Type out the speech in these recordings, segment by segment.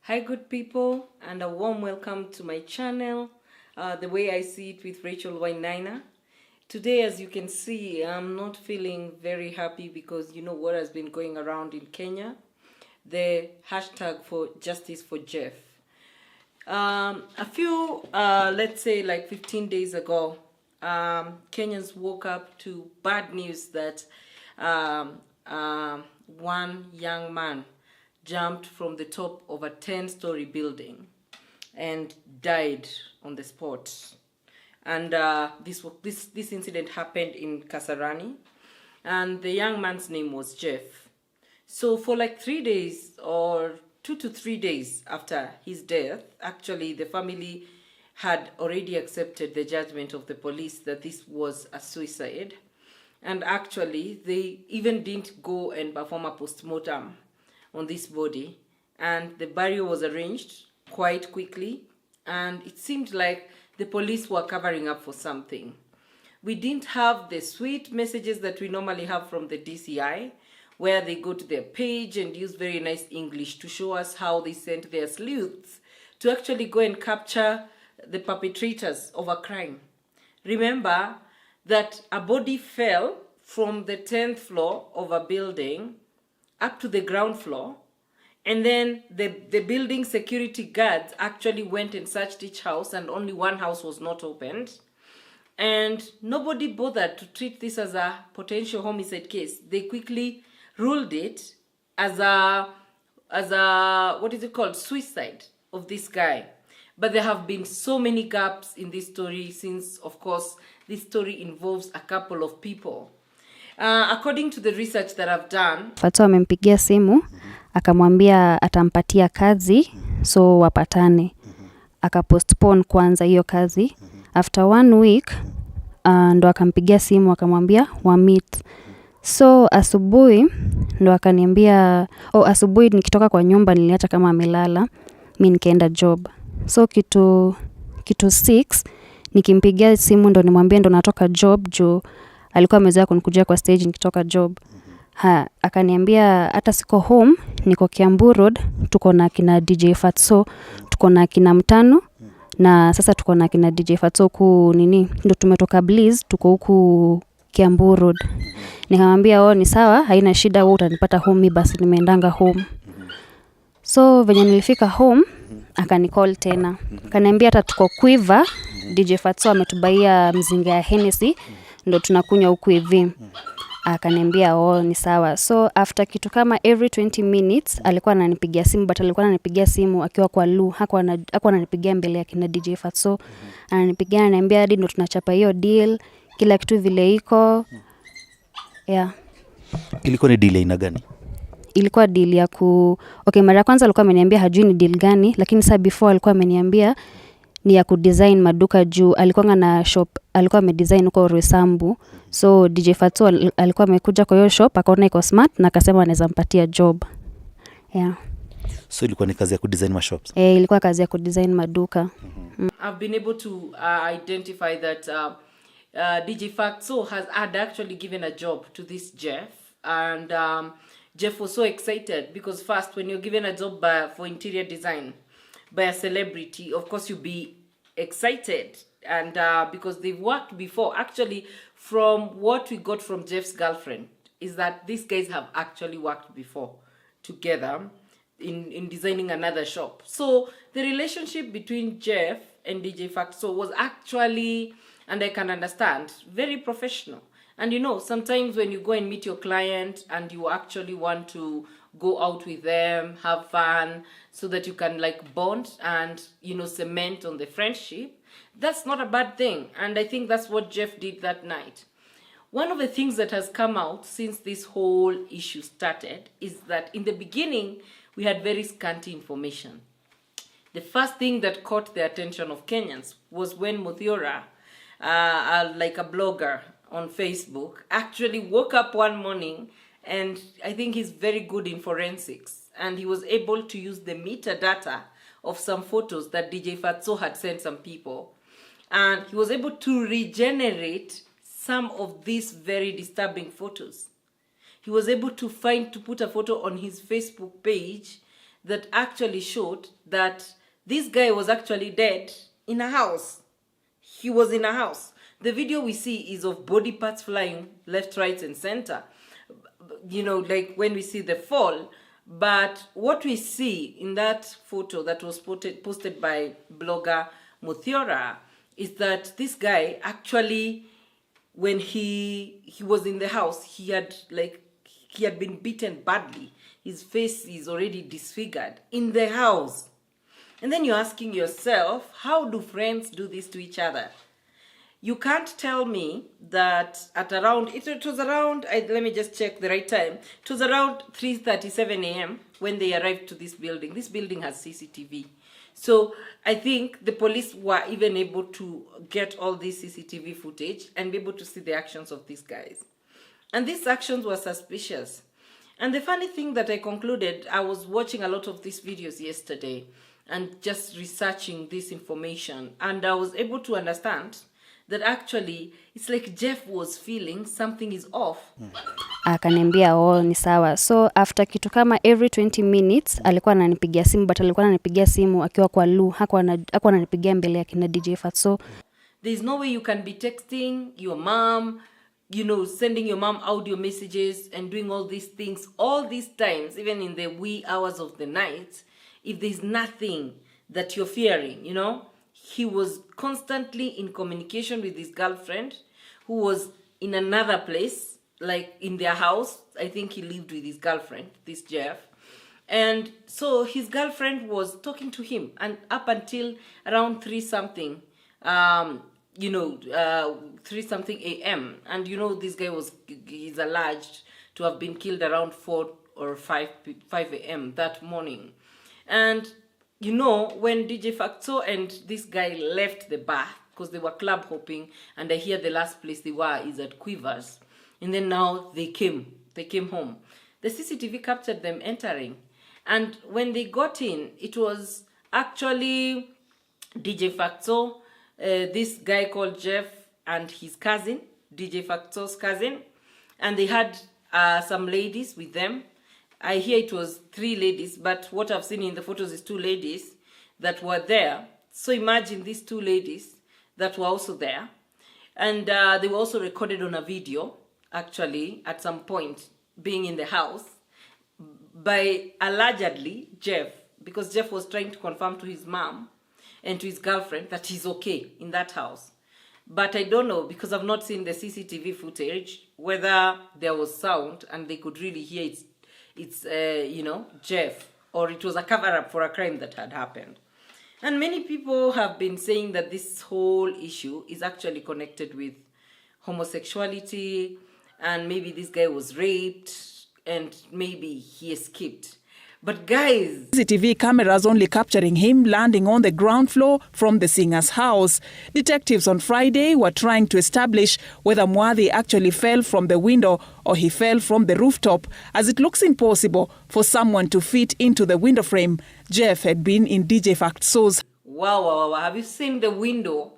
Hi good people, and a warm welcome to my channel, The Way I See It with Rachel Wainaina. Today, as you can see, I'm not feeling very happy because you know what has been going around in Kenya, the hashtag for justice for Jeff. A few, let's say like 15 days ago, Kenyans woke up to bad news that one young man jumped from the top of a 10-story building and died on the spot. And this incident happened in Kasarani, and the young man's name was Jeff. So for like 3 days or 2 to 3 days after his death, actually the family had already accepted the judgment of the police that this was a suicide. And actually they even didn't go and perform a post-mortem on this body, and the burial was arranged quite quickly, and it seemed like the police were covering up for something. We didn't have the sweet messages that we normally have from the DCI, where they go to their page and use very nice English to show us how they sent their sleuths to actually go and capture the perpetrators of a crime. Remember that a body fell from the 10th floor of a building up to the ground floor, and then the building security guards actually went and searched each house, and only one house was not opened, and nobody bothered to treat this as a potential homicide case. They quickly ruled it as a what is it called, suicide of this guy. But there have been so many gaps in this story, since of course this story involves a couple of people. According to the research that I've done, Fatso amempigia simu akamwambia atampatia kazi, so wapatane. Akapostpone kwanza hiyo kazi. After 1 week ndo akampigia simu akamwambia wa meet. So asubuhi ndo akaniambia, asubuhi nikitoka kwa nyumba niliacha kama amelala, mimi nikaenda job. So kitu 6 nikimpigia simu ndo nimwambia ndo natoka job juu alikuwa amezoea kunikujia kwa stage nikitoka job. Akaniambia hata siko home, niko Kiambu Road, tuko na kina DJ Fatso, tuko na kina Mtano, na sasa tuko na kina DJ Fatso ndo tumetoka Bliss, tuko huku Kiambu Road. Nikamwambia ni sawa, haina shida, wewe utanipata home, basi nimeendanga home. So venye nilifika home akanicall tena. Akaniambia hata tuko Quiver, DJ Fatso ametubaia mzinga ya Hennessy, ndo tunakunywa huku hivi. Akaniambia ni sawa. So after kitu kama every 20 minutes alikuwa ananipigia simu, but alikuwa ananipigia simu akiwa kwa Lu, hakuwa ananipigia mbele ya kina DJ Fatso. Ananipigia ananiambia hadi ndo tunachapa hiyo deal, kila kitu vile iko. Yeah. Ilikuwa ni deal aina gani? Ilikuwa deal ya mara kwanza alikuwa ameniambia hajui ni deal gani, lakini sasa before alikuwa ameniambia ni ya kudesign maduka juu alikuwa na shop, alikuwa amedesign huko Roysambu. So DJ Fatso alikuwa amekuja kwa hiyo shop, akaona iko smart na akasema anaweza mpatia job. Yeah. So ilikuwa ni kazi ya kudesign ma shops? Ilikuwa kazi ya kudesign maduka. I've been able to identify that DJ Fatso had actually given a job to this Jeff, and Jeff was so excited because first, when you're given a job for interior design by a celebrity, of course you'll be excited, and because they've worked before. Actually, from what we got from Jeff's girlfriend is that these guys have actually worked before together in designing another shop. So the relationship between Jeff and DJ Fatso was actually, and I can understand, very professional. And you know, sometimes when you go and meet your client and you actually want to go out with them, have fun, so that you can like bond and, you know, cement on the friendship, that's not a bad thing. And I think that's what Jeff did that night. One of the things that has come out since this whole issue started is that in the beginning, we had very scanty information. The first thing that caught the attention of Kenyans was when Muthiora, like a blogger on Facebook, actually woke up one morning, and I think he's very good in forensics, and he was able to use the metadata of some photos that DJ Fatso had sent some people, and he was able to regenerate some of these very disturbing photos. He was able to put a photo on his Facebook page that actually showed that this guy was actually dead in a house. He was in a house. The video we see is of body parts flying left, right, and center. Like when we see the fall. But what we see in that photo that was posted by blogger Muthiora is that this guy actually, when he was in the house, he had been beaten badly. His face is already disfigured in the house. And then you're asking yourself, how do friends do this to each other? You can't tell me that at around, it was around, let me just check the right time. It was around 3:37 a.m. when they arrived to this building. This building has CCTV. So I think the police were even able to get all this CCTV footage and be able to see the actions of these guys. And these actions were suspicious. And the funny thing that I concluded, I was watching a lot of these videos yesterday and just researching this information. And I was able to understand that actually it's like Jeff was feeling something is off. Akaniambia ni sawa. So after kitu kama every 20 minutes alikuwa ananipigia simu, but alikuwa ananipigia simu akiwa kwa Lu, hakuwa ananipigia mbele ya kina DJ Fatso. There's no way you can be texting your mom, sending your mom audio messages and doing all these things all these times, even in the wee hours of the night, if there's nothing that you're fearing, He was constantly in communication with his girlfriend, who was in another place, like in their house. I think he lived with his girlfriend, this Jeff. And so his girlfriend was talking to him, and up until around 3-something, 3-something a.m. And this guy he's alleged to have been killed around 4 or 5 a.m. that morning. And when DJ Facto and this guy left the bar, because they were club hopping, and I hear the last place they were is at Quivers, and then now they came home. The CCTV captured them entering, and when they got in, it was actually DJ Facto, this guy called Jeff, and his cousin, DJ Facto's cousin, and they had some ladies with them. I hear it was 3 ladies, but what I've seen in the photos is 2 ladies that were there. So imagine these 2 ladies that were also there. And they were also recorded on a video, actually, at some point, being in the house by allegedly Jeff, because Jeff was trying to confirm to his mom and to his girlfriend that he's okay in that house. But I don't know, because I've not seen the CCTV footage, whether there was sound and they could really hear it's Jeff, or it was a cover-up for a crime that had happened. And many people have been saying that this whole issue is actually connected with homosexuality, and maybe this guy was raped, and maybe he escaped. But guys, CCTV cameras only capturing him landing on the ground floor from the singer's house. Detectives on Friday were trying to establish whether Mwathi actually fell from the window or he fell from the rooftop, as it looks impossible for someone to fit into the window frame. Jeff had been in DJ Factso's. Wow. Have you seen the window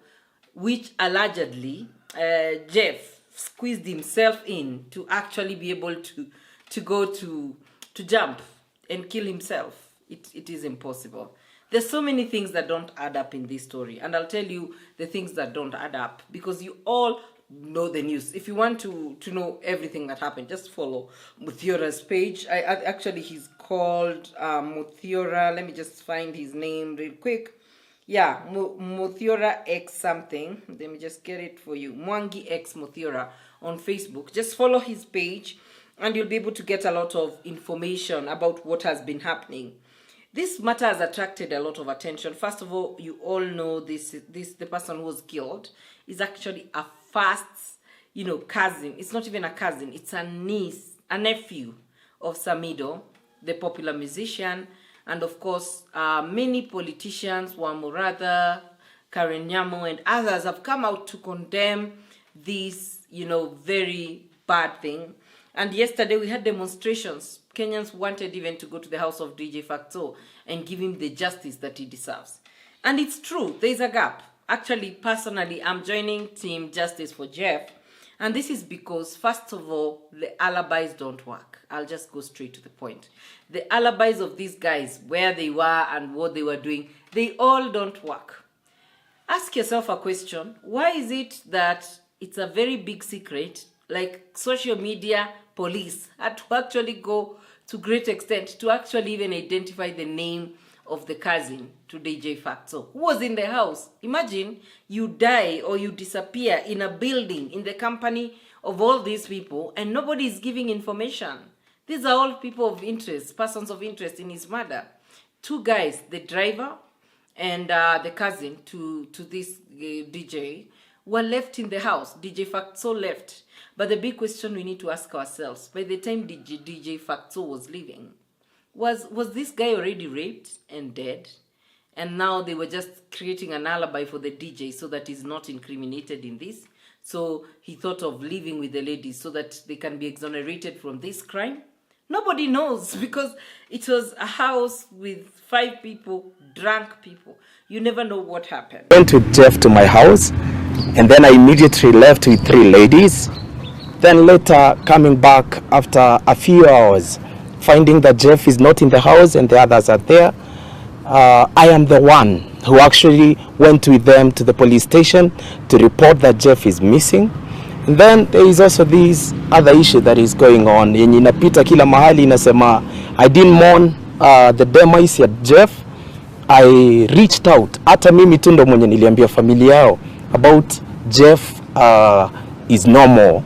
which allegedly Jeff squeezed himself in to actually be able to go to jump and kill himself? It is impossible. There's so many things that don't add up in this story, and I'll tell you the things that don't add up, because you all know the news. If you want to know everything that happened, just follow Muthiora's page. Actually, he's called Muthiora. Let me just find his name real quick. Yeah, Muthiora X something. Let me just get it for you. Mwangi X Muthiora on Facebook. Just follow his page, and you'll be able to get a lot of information about what has been happening. This matter has attracted a lot of attention. First of all, you all know the person who was killed is actually a first, cousin. It's not even a cousin. It's a nephew of Samido, the popular musician. And of course, many politicians, Wamuratha, Karen Nyamo, and others have come out to condemn this, very bad thing. And yesterday we had demonstrations. Kenyans wanted even to go to the house of DJ Facto and give him the justice that he deserves. And it's true, there's a gap. Actually, personally, I'm joining Team Justice for Jeff. And this is because, first of all, the alibis don't work. I'll just go straight to the point. The alibis of these guys, where they were and what they were doing, they all don't work. Ask yourself a question. Why is it that it's a very big secret, like social media police had to actually go to great extent to actually even identify the name of the cousin to DJ Facto, who was in the house? Imagine you die or you disappear in a building in the company of all these people and nobody is giving information. These are all people of interest, persons of interest in his murder. Two guys, the driver and the cousin to this DJ, were left in the house. DJ Facto left. But the big question we need to ask ourselves, by the time DJ Facto was leaving, was this guy already raped and dead? And now they were just creating an alibi for the DJ so that he's not incriminated in this. So he thought of living with the ladies so that they can be exonerated from this crime. Nobody knows, because it was a house with 5 people, drunk people. You never know what happened. I went with Jeff to my house, and then I immediately left with 3 ladies. Then later, coming back after a few hours, finding that Jeff is not in the house and the others are there, I am the one who actually went with them to the police station to report that Jeff is missing. And then there is also this other issue that is going on. Yenye inapita kila mahali inasema, I didn't mourn the demise ya Jeff. I reached out. Hata mimi tu ndo mwenye niliambia familia yao about Jeff is no more.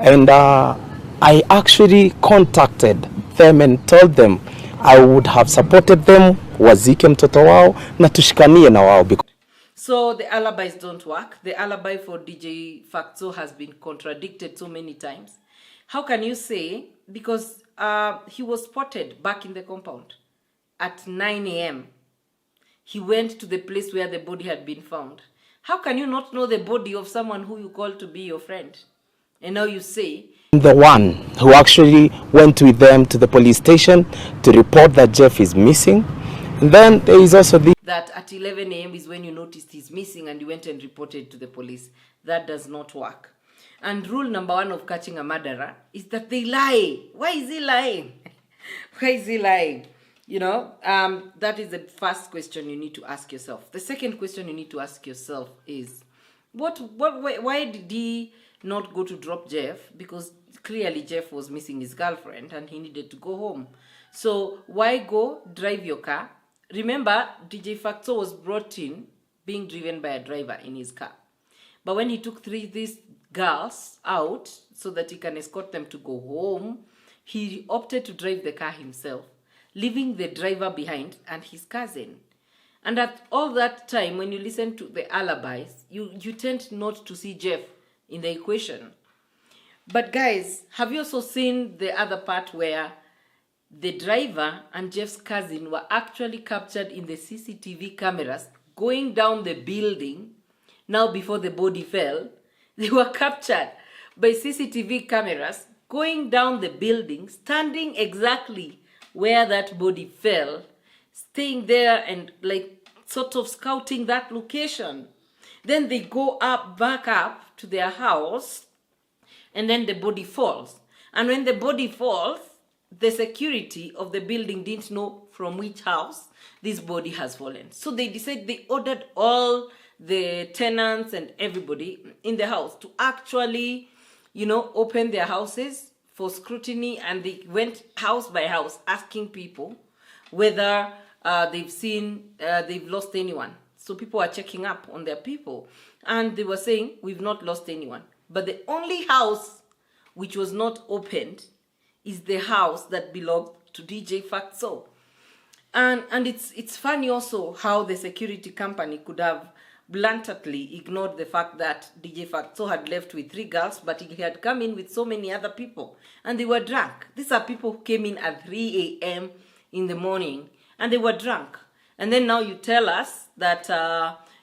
And I actually contacted them and told them I would have supported them, wazike mtoto wao na tushikanie na wao. So the alibis don't work. The alibi for DJ Facto has been contradicted so many times. How can you say, because he was spotted back in the compound at 9 a.m. He went to the place where the body had been found. How can you not know the body of someone who you call to be your friend? And now you say, I'm the one who actually went with them to the police station to report that Jeff is missing. And then there is also that at 11 a.m. is when you noticed he's missing and you went and reported to the police. That does not work. And rule number 1 of catching a murderer is that they lie. Why is he lying? Why is he lying? You know, that is the first question you need to ask yourself. The second question you need to ask yourself is, why did he not go to drop Jeff? Because clearly Jeff was missing his girlfriend and he needed to go home. So why go drive your car? Remember, DJ Facto was brought in being driven by a driver in his car. But when he took these girls out so that he can escort them to go home, he opted to drive the car himself, leaving the driver behind and his cousin. And at all that time, when you listen to the alibis, you tend not to see Jeff in the equation. But guys, have you also seen the other part where the driver and Jeff's cousin were actually captured in the CCTV cameras going down the building? Now before the body fell, they were captured by CCTV cameras going down the building, standing exactly where that body fell, staying there and like sort of scouting that location. Then they go back up to their house, and then the body falls. And when the body falls, the security of the building didn't know from which house this body has fallen. So they ordered all the tenants and everybody in the house to actually, open their houses for scrutiny, and they went house by house asking people whether they've lost anyone. So people are checking up on their people, and they were saying, we've not lost anyone. But the only house which was not opened is the house that belonged to DJ Facto. And it's funny also how the security company could have bluntly ignored the fact that DJ Facto had left with 3 girls, but he had come in with so many other people, and they were drunk. These are people who came in at 3 a.m. in the morning, and they were drunk. And then now you tell us that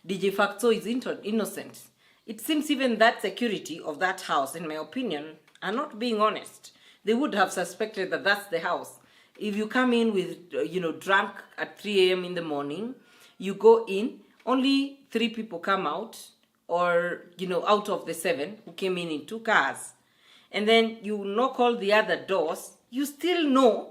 DJ Facto is innocent. It seems even that security of that house, in my opinion, are not being honest. They would have suspected that that's the house. If you come in with, drunk at 3 a.m. in the morning, you go in, only 3 people come out, or, out of the 7 who came in 2 cars, and then you knock all the other doors, you still know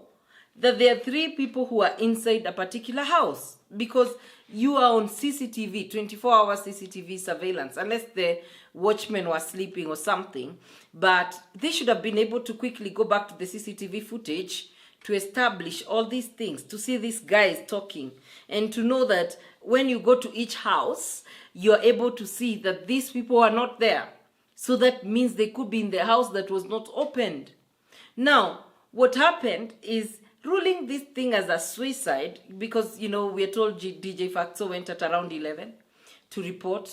that there are 3 people who are inside a particular house because you are on CCTV, 24-hour CCTV surveillance, unless the watchmen were sleeping or something. But they should have been able to quickly go back to the CCTV footage to establish all these things, to see these guys talking, and to know that when you go to each house, you're able to see that these people are not there. So that means they could be in the house that was not opened. Now, what happened is ruling this thing as a suicide because, we are told DJ Facto went at around 11 to report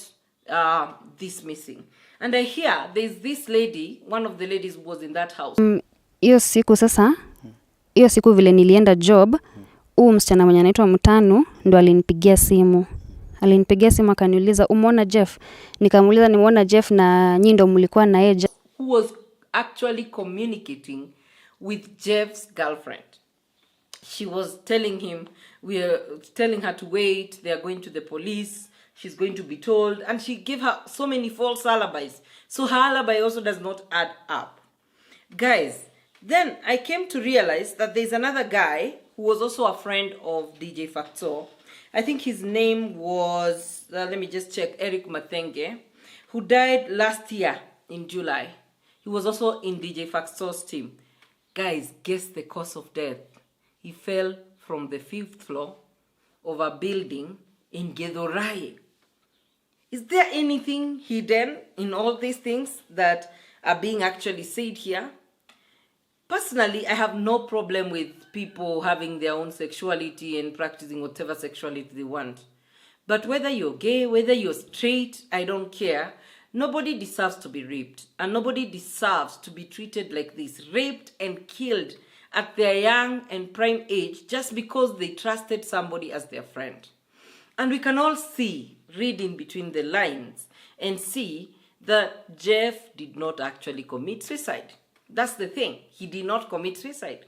this missing. And I hear there's this lady, one of the ladies who was in that house. Hiyo siku vile nilienda job, msichana mwenye anaitwa Mutanu ndo alinipigia simu. Akaniuliza, umeona Jeff? Nikamuuliza nimeona Jeff na nyinyi ndo mlikuwa na yeye. Who was actually communicating with Jeff's girlfriend. She was telling her to wait, they are going to the police, she's going to be told, and she gave her so many false alibis. So her alibi also does not add up. Guys, then I came to realize that there's another guy who was also a friend of DJ Facto. I think his name was, let me just check, Eric Mathenge, who died last year in July. He was also in DJ Facto's team. Guys, guess the cause of death. He fell from the 5th floor of a building in Githurai. Is there anything hidden in all these things that are being actually said here? Personally, I have no problem with people having their own sexuality and practicing whatever sexuality they want. But whether you're gay, whether you're straight, I don't care. Nobody deserves to be raped, and nobody deserves to be treated like this, raped and killed at their young and prime age just because they trusted somebody as their friend. And we can all read in between the lines and see that Jeff did not actually commit suicide. That's the thing. He did not commit suicide.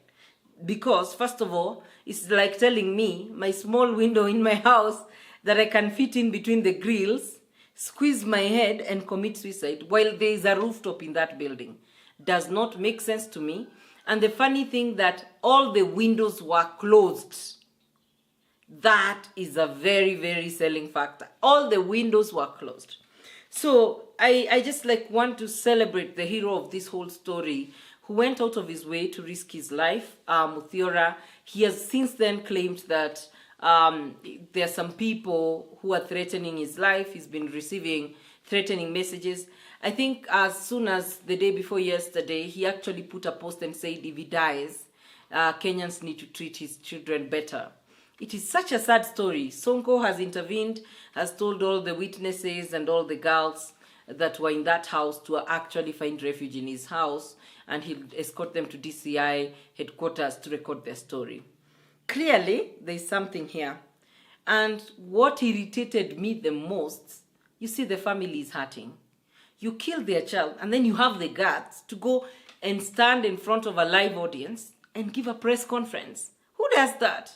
Because, first of all, it's like telling me my small window in my house that I can fit in between the grills, squeeze my head and commit suicide while there is a rooftop in that building. Does not make sense to me. And the funny thing that all the windows were closed. That is a very, very selling factor. All the windows were closed. So I just want to celebrate the hero of this whole story who went out of his way to risk his life, Muthiora. He has since then claimed that there are some people who are threatening his life. He's been receiving threatening messages. I think as soon as the day before yesterday, he actually put a post and said if he dies, Kenyans need to treat his children better. It is such a sad story. Sonko has intervened, has told all the witnesses and all the girls that were in that house to actually find refuge in his house, and he'll escort them to DCI headquarters to record their story. Clearly, there's something here. And what irritated me the most, you see the family is hurting. You kill their child, and then you have the guts to go and stand in front of a live audience and give a press conference. Who does that?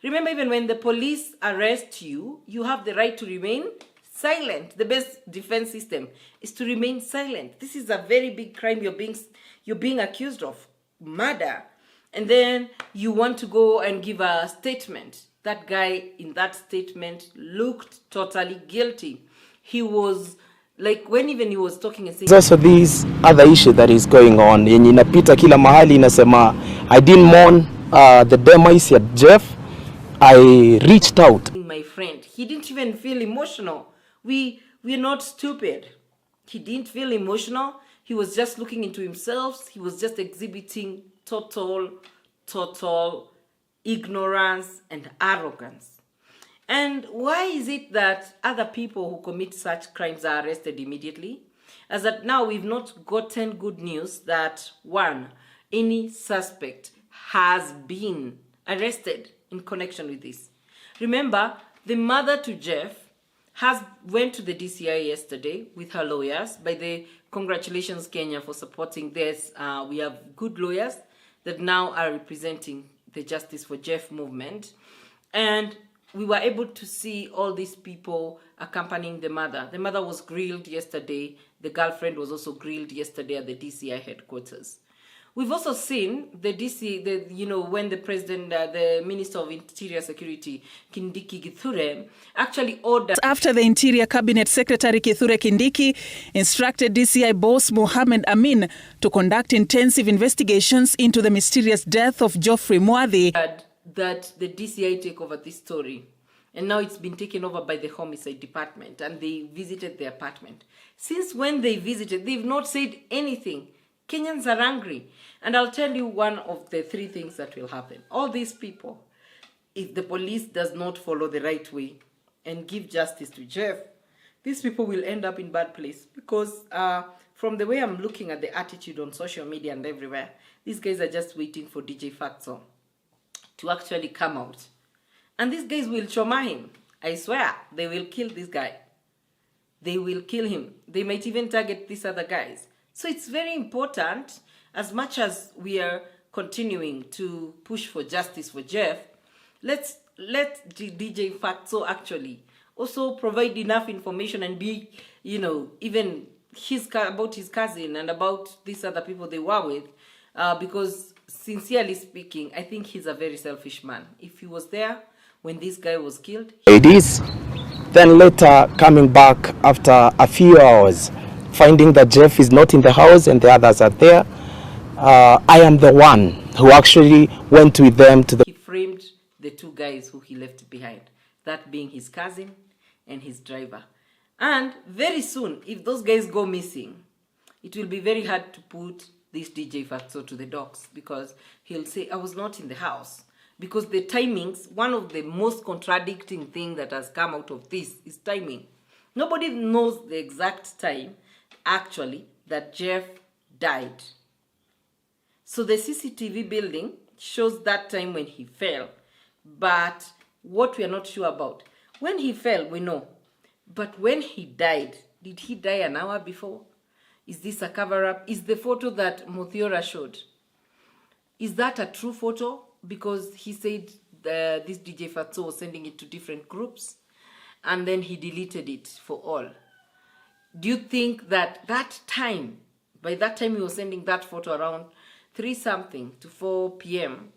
Remember, even when the police arrest you, you have the right to remain silent. The best defense system is to remain silent. This is a very big crime you're being accused of, murder. And then you want to go and give a statement. That guy in that statement looked totally guilty. He was when even he was talking and saying... There's also this other issue that is going on. Yenye inapita kila mahali inasema, I didn't mourn the demise of Jeff. I reached out. My friend, he didn't even feel emotional. We're not stupid. He didn't feel emotional. He was just looking into himself. He was just exhibiting total ignorance and arrogance. And why is it that other people who commit such crimes are arrested immediately? As that now we've not gotten good news that any suspect has been arrested in connection with this. Remember, the mother to Jeff went to the DCI yesterday with her lawyers. By the congratulations, Kenya, for supporting this. We have good lawyers that now are representing the Justice for Jeff movement. And we were able to see all these people accompanying the mother. The mother was grilled yesterday. The girlfriend was also grilled yesterday at the DCI headquarters. We've also seen the when the president, the Minister of Interior Security, Kindiki Kithure, actually ordered... After the Interior Cabinet Secretary Kithure Kindiki instructed DCI boss Mohamed Amin to conduct intensive investigations into the mysterious death of Jeff Mwathi, that the DCI take over this story. And now it's been taken over by the Homicide Department, and they visited the apartment. Since when they visited, they've not said anything. Kenyans are angry. And I'll tell you one of the three things that will happen. All these people, if the police does not follow the right way and give justice to Jeff, these people will end up in bad place. Because from the way I'm looking at the attitude on social media and everywhere, these guys are just waiting for DJ Fatso to actually come out. And these guys will trauma him. I swear, they will kill this guy. They will kill him. They might even target these other guys. So it's very important, as much as we are continuing to push for justice for Jeff, let DJ Fatso actually also provide enough information and be, even about his cousin and about these other people they were with, because sincerely speaking, I think he's a very selfish man. If he was there when this guy was killed... Ladies, then later coming back after a few hours, finding that Jeff is not in the house and the others are there, I am the one who actually went with them to the... He framed the two guys who he left behind, that being his cousin and his driver. And very soon, if those guys go missing, it will be very hard to put this DJ Fatso to the dogs, because he'll say, I was not in the house. Because the timings, one of the most contradicting things that has come out of this is timing. Nobody knows the exact time, actually, that Jeff died. So the CCTV building shows that time when he fell. But what we are not sure about, when he fell, we know. But when he died, did he die an hour before? Is this a cover-up? Is the photo that Muthiora showed, is that a true photo? Because he said this DJ Fatso was sending it to different groups, and then he deleted it for all. Do you think that time, by that time he was sending that photo around 3-something to 4 p.m.,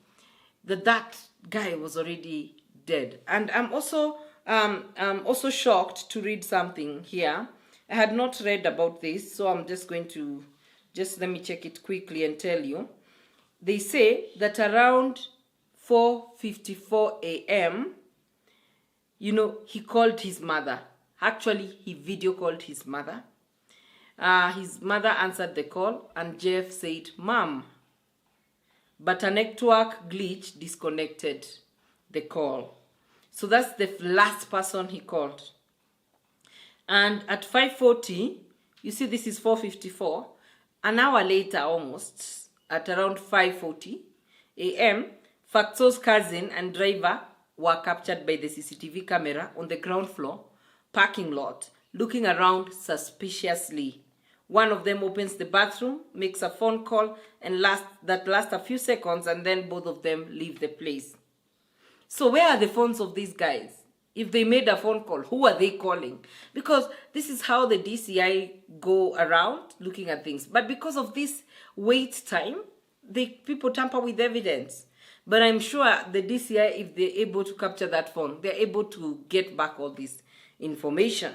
that guy was already dead? And I'm also shocked to read something here. I had not read about this, so I'm just going to, let me check it quickly and tell you. They say that around 4:54 a.m., he called his mother. Actually, he video called his mother. His mother answered the call, and Jeff said, Mom. But a network glitch disconnected the call. So that's the last person he called. And at 5:40, you see this is 4:54, an hour later almost, at around 5:40 a.m., Fatso's cousin and driver were captured by the CCTV camera on the ground floor parking lot, looking around suspiciously. One of them opens the bathroom, makes a phone call, and that lasts a few seconds, and then both of them leave the place. So where are the phones of these guys? If they made a phone call, who are they calling? Because this is how the DCI go around looking at things. But because of this wait time, people tamper with evidence. But I'm sure the DCI, if they're able to capture that phone, they're able to get back all this information.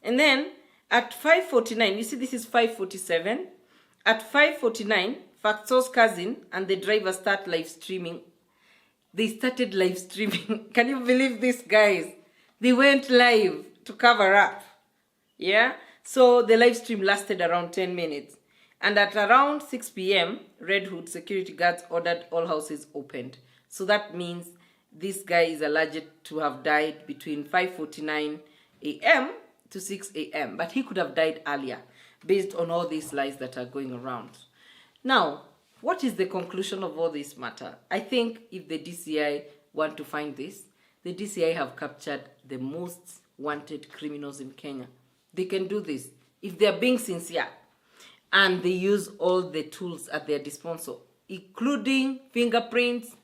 And then at 5:49, you see this is 5:47. At 5:49, Fatso's cousin and the driver start live streaming. They started live streaming. Can you believe this, guys? They went live to cover up. Yeah? So the live stream lasted around 10 minutes. And at around 6 p.m., Red Hood security guards ordered all houses opened. So that means this guy is alleged to have died between 5:49 a.m. to 6 a.m. But he could have died earlier based on all these lies that are going around. Now, what is the conclusion of all this matter? I think if the DCI want to find this, the DCI have captured the most wanted criminals in Kenya. They can do this if they are being sincere and they use all the tools at their disposal, including fingerprints,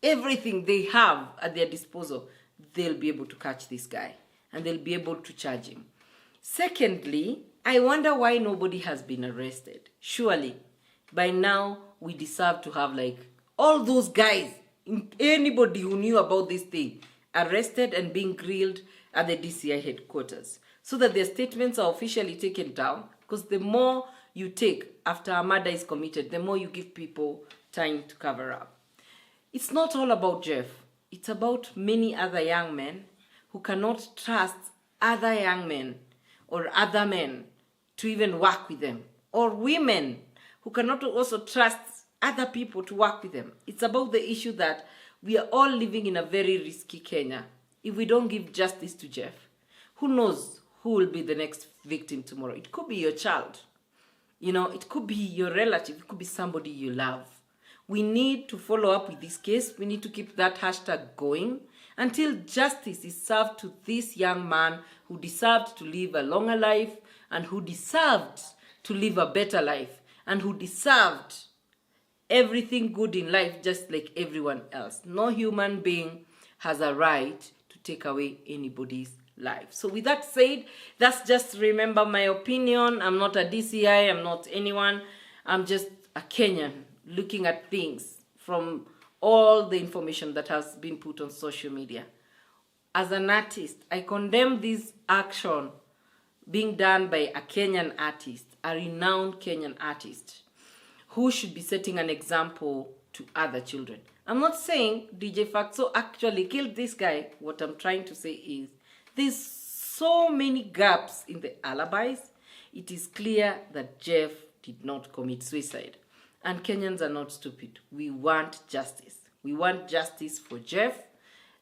everything they have at their disposal, they'll be able to catch this guy and they'll be able to charge him. Secondly, I wonder why nobody has been arrested. Surely, by now, we deserve to have like all those guys, anybody who knew about this thing, arrested and being grilled at the DCI headquarters so that their statements are officially taken down, because the more you take after a murder is committed, the more you give people time to cover up. It's not all about Jeff. It's about many other young men who cannot trust other young men or other men to even work with them, or women who cannot also trust other people to work with them. It's about the issue that we are all living in a very risky Kenya. If we don't give justice to Jeff, who knows who will be the next victim tomorrow? It could be your child. You know, it could be your relative. It could be somebody you love. We need to follow up with this case. We need to keep that hashtag going until justice is served to this young man who deserved to live a longer life and who deserved to live a better life and who deserved everything good in life just like everyone else. No human being has a right to take away anybody's life. So with that said, that's just remember my opinion. I'm not a DCI, I'm not anyone. I'm just a Kenyan looking at things from all the information that has been put on social media. As an artist, I condemn this action being done by a Kenyan artist, a renowned Kenyan artist, who should be setting an example to other children. I'm not saying DJ Factso actually killed this guy. What I'm trying to say is there's so many gaps in the alibis. It is clear that Jeff did not commit suicide. And Kenyans are not stupid. We want justice. We want justice for Jeff.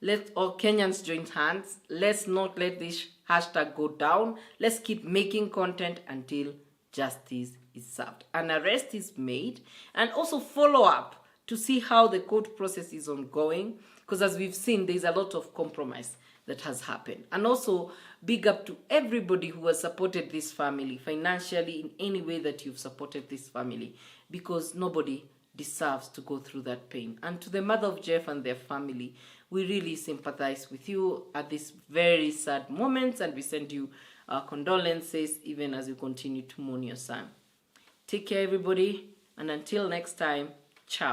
Let all Kenyans join hands. Let's not let this hashtag go down. Let's keep making content until justice is served. An arrest is made, and also follow up to see how the court process is ongoing, because as we've seen, there's a lot of compromise that has happened. And also big up to everybody who has supported this family financially in any way that you've supported this family, because nobody deserves to go through that pain. And to the mother of Jeff and their family, we really sympathize with you at this very sad moment, and we send you our condolences even as you continue to mourn your son. Take care, everybody, and until next time,